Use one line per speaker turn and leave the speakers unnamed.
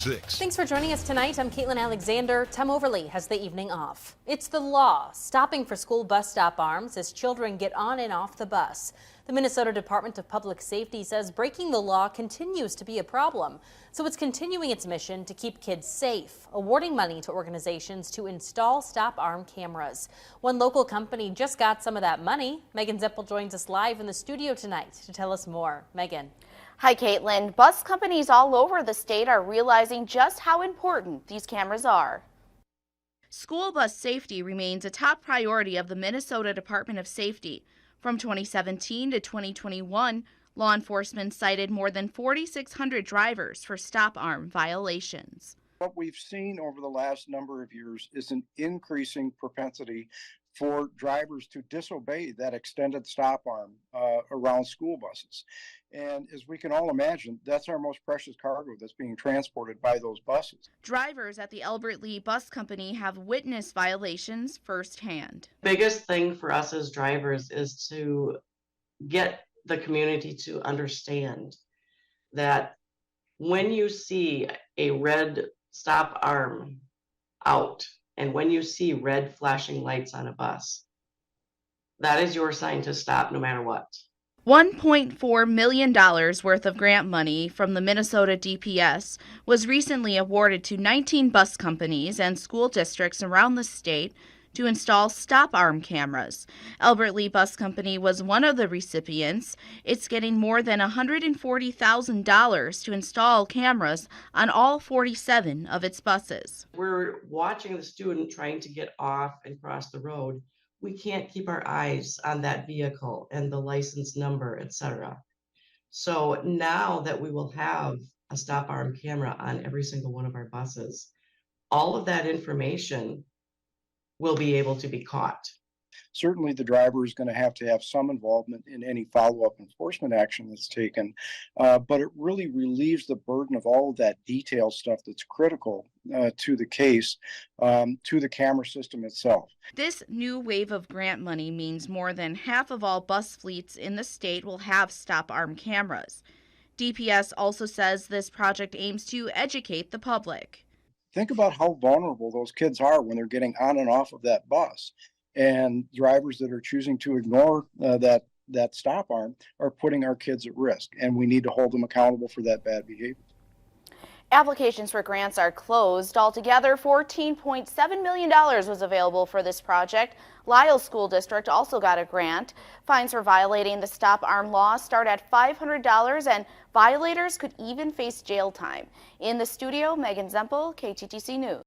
6.
Thanks for joining us tonight. I'm Caitlin Alexander. Tom Overly has the evening off. It's the law, stopping for school bus stop arms as children get on and off the bus. The Minnesota Department of Public Safety says breaking the law continues to be a problem. So it's continuing its mission to keep kids safe, awarding money to organizations to install stop arm cameras. One local company just got some of that money. Megan Zippel joins us live in the studio tonight to tell us more. Megan.
Hi, Caitlin. Bus companies all over the state are realizing just how important these cameras are.
School bus safety remains a top priority of the Minnesota Department of Safety. From 2017 to 2021, law enforcement cited more than 4,600 drivers for stop arm violations.
What we've seen over the last number of years is an increasing propensity for drivers to disobey that extended stop arm around school buses. And as we can all imagine, that's our most precious cargo that's being transported by those buses.
Drivers at the Lea Bus Company have witnessed violations firsthand.
Biggest thing for us as drivers is to get the community to understand that when you see a red stop arm out and when you see red flashing lights on a bus, that is your sign to stop no matter what.
$1.4 million worth of grant money from the Minnesota DPS was recently awarded to 19 bus companies and school districts around the state to install stop arm cameras. Lea Bus Company was one of the recipients. It's getting more than $140,000 to install cameras on all 47 of its buses.
We're watching the student trying to get off and cross the road. We can't keep our eyes on that vehicle and the license number, etc. So now that we will have a stop arm camera on every single one of our buses, all of that information will be able to be caught.
Certainly the driver is going to have some involvement in any follow-up enforcement action that's taken, but it really relieves the burden of all of that detailed stuff that's critical to the case, to the camera system itself.
This new wave of grant money means more than half of all bus fleets in the state will have stop arm cameras. DPS also says this project aims to educate the public.
Think about how vulnerable those kids are when they're getting on and off of that bus. And drivers that are choosing to ignore that stop arm are putting our kids at risk, and we need to hold them accountable for that bad behavior.
Applications for grants are closed. Altogether, $14.7 million was available for this project. Lyle School District also got a grant. Fines for violating the stop arm law start at $500, and violators could even face jail time. In the studio, Megan Zippel, KTTC News.